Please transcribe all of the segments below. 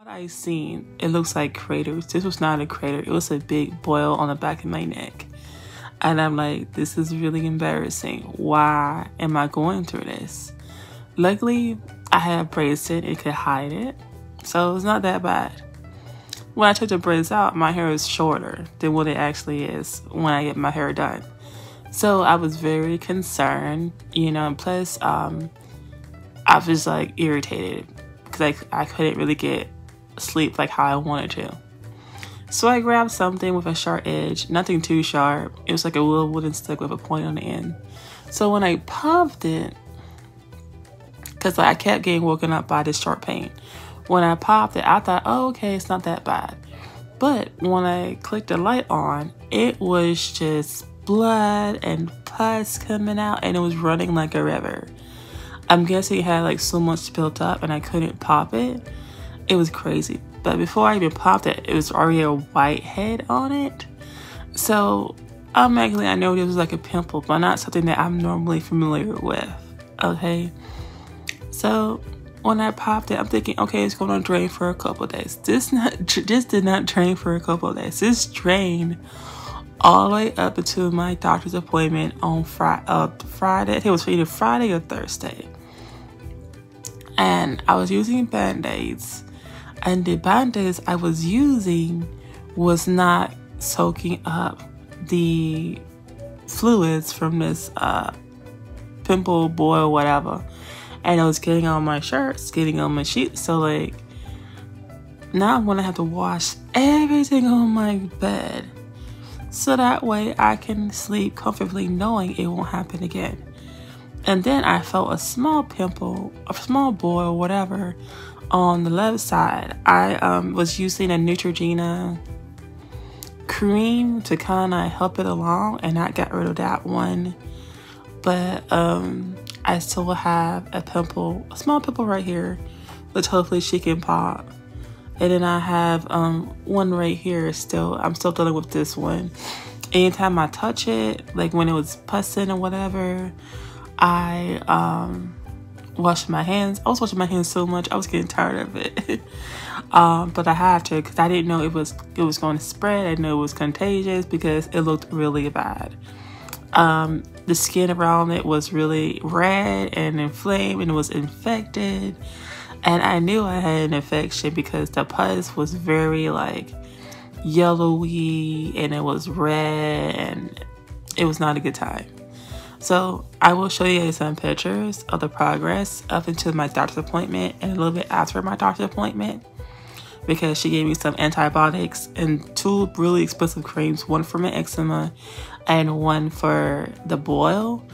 What I seen, it looks like craters. This was not a crater. It was a big boil on the back of my neck. And I'm like, this is really embarrassing. Why am I going through this? Luckily, I had a bracelet. It could hide it. So it's not that bad. When I took the braids out, my hair is shorter than what it actually is when I get my hair done. So I was very concerned, you know, and plus I was like irritated because I couldn't really get sleep like how I wanted to. So I grabbed something with a sharp edge, nothing too sharp. It was like a little wooden stick with a point on the end. So when I popped it, because I kept getting woken up by this sharp pain. When I popped it, I thought, oh, okay, it's not that bad. But when I clicked the light on, it was just blood and pus coming out, and it was running like a river. I'm guessing it had like so much built up and I couldn't pop it. It was crazy. But before I even popped it, it was already a white head on it. So automatically I know it was like a pimple, but not something that I'm normally familiar with. Okay. So when I popped it, I'm thinking, okay, it's going to drain for a couple of days. This did not drain for a couple of days. This drained all the way up until my doctor's appointment on Friday. I think it was either Friday or Thursday. And I was using Band-Aids. And the Band-Aids I was using was not soaking up the fluids from this pimple, boil, whatever. And it was getting on my shirts, getting on my sheets. So like, now I'm gonna have to wash everything on my bed. So that way I can sleep comfortably knowing it won't happen again. And then I felt a small pimple, a small boil, whatever, on the left side. I was using a Neutrogena cream to kind of help it along, and I got rid of that one. But I still have a pimple, a small pimple right here, which hopefully she can pop. And then I have one right here still. I'm still dealing with this one. Anytime I touch it, like when it was pussing or whatever, I wash my hands. I was washing my hands so much, I was getting tired of it. But I had to, because I didn't know it was going to spread. I didn't know it was contagious because it looked really bad. The skin around it was really red and inflamed, and it was infected. And I knew I had an infection because the pus was very like yellowy and it was red, and it was not a good time. So I will show you guys some pictures of the progress up until my doctor's appointment and a little bit after my doctor's appointment, because she gave me some antibiotics and 2 really expensive creams, one for my eczema and one for the boil.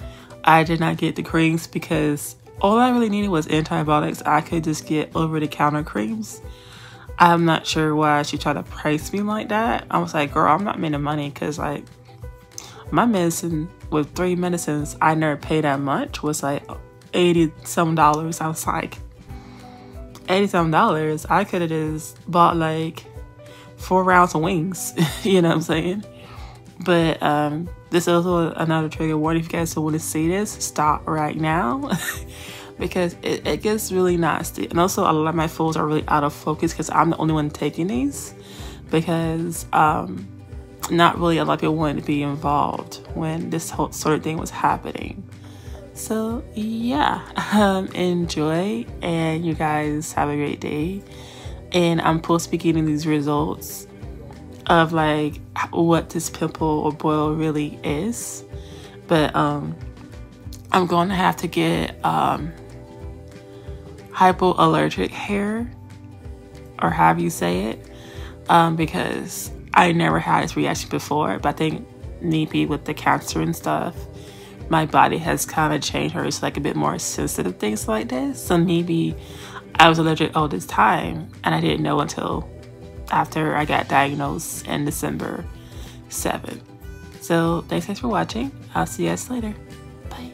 I did not get the creams because all I really needed was antibiotics. I could just get over-the-counter creams. I'm not sure why she tried to price me like that. I was like, girl, I'm not making money, because like my medicine with 3 medicines I never paid that much was like $80-some. I was like, $80-some? I could have just bought like 4 rounds of wings. You know what I'm saying? But this is also another trigger warning. If you guys don't want to see this, stop right now. Because it gets really nasty. And also a lot of my photos are really out of focus because I'm the only one taking these, because not really a lot of people wanted to be involved when this whole sort of thing was happening. So yeah, enjoy, and you guys have a great day. And I'm supposed to be getting these results of like what this pimple or boil really is. But I'm going to have to get hypoallergic hair, or however you say it, because I never had this reaction before. But I think maybe with the cancer and stuff, my body has kind of changed, or it's like a bit more sensitive to things like this. So maybe I was allergic all this time and I didn't know until after I got diagnosed in December 7th. So thanks guys for watching. I'll see you guys later. Bye.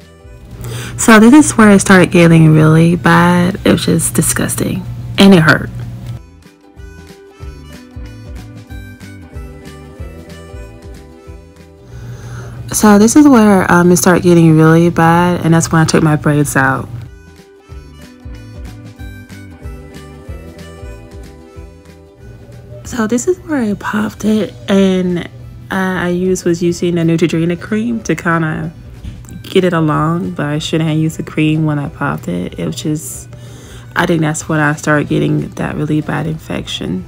So this is where it started getting really bad. It was just disgusting and it hurt. So this is where it started getting really bad, and that's when I took my braids out. So this is where I popped it, and I was using a Neutrogena cream to kind of get it along, but I shouldn't have used the cream when I popped it. It was just, I think that's when I started getting that really bad infection.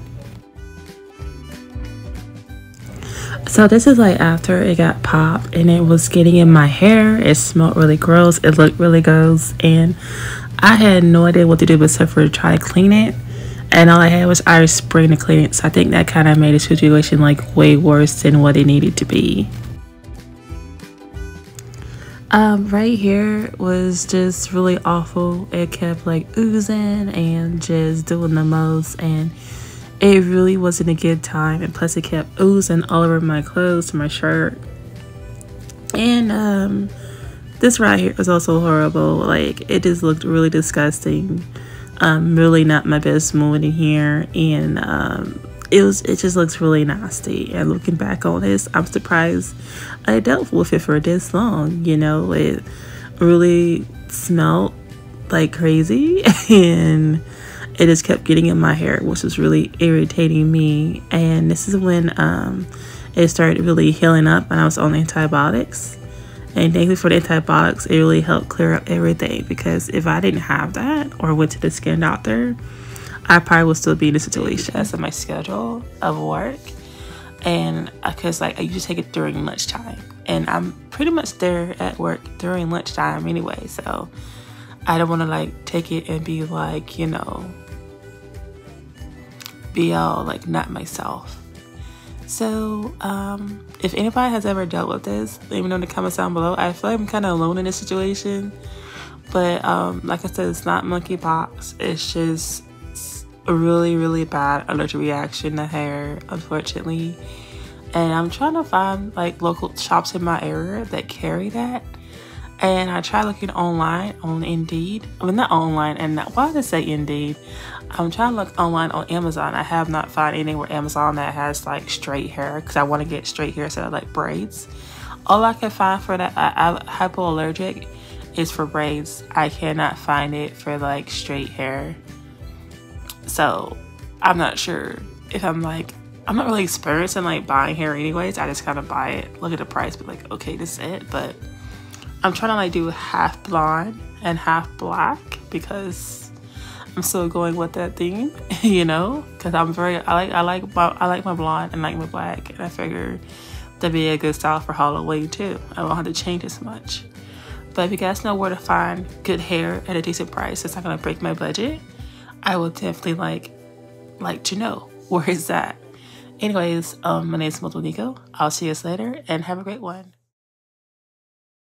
So this is like after it got popped and it was getting in my hair. It smelled really gross. It looked really gross, and I had no idea what to do except for try to clean it. And all I had was Irish Spring to clean it. So I think that kind of made the situation like way worse than what it needed to be. Right here was just really awful. It kept like oozing and just doing the most, and it really wasn't a good time. And plus it kept oozing all over my clothes, my shirt. And this right here was also horrible. Like, it just looked really disgusting. Really not my best mood in here, and it just looks really nasty. And looking back on this, I'm surprised I dealt with it for this long. You know, it really smelled like crazy, and it just kept getting in my hair, which was really irritating me. And this is when it started really healing up, and I was on antibiotics. And thankfully for the antibiotics, it really helped clear up everything, because if I didn't have that or went to the skin doctor, I probably would still be in this situation. That's in my schedule of work, and because like I usually take it during lunchtime, and I'm pretty much there at work during lunchtime anyway, so I don't want to like take it and be like, you know, be all like not myself. So if anybody has ever dealt with this, let me know in the comments down below. I feel like I'm kind of alone in this situation, but like I said, it's not monkeypox. It's just a really bad allergic reaction to hair, unfortunately. And I'm trying to find like local shops in my area that carry that. And I tried looking online on Indeed. I mean, not online, and not, why did I say Indeed? I'm trying to look online on Amazon. I have not found anywhere Amazon that has like straight hair, because I want to get straight hair instead of like braids. All I can find for that hypoallergic is for braids. I cannot find it for like straight hair. So I'm not sure if I'm not really experienced in like buying hair anyways. I just kind of buy it, look at the price, be like, okay, this is it. But I'm trying to like do half blonde and half black, because I'm still going with that theme, you know, because I like my blonde and like my black, and I figure that'd be a good style for Halloween too. I won't have to change as much. But if you guys know where to find good hair at a decent price that's not gonna break my budget, I will definitely like to know where is that. Anyways, my name is Multiplesofnico. I'll see you guys later, and have a great one.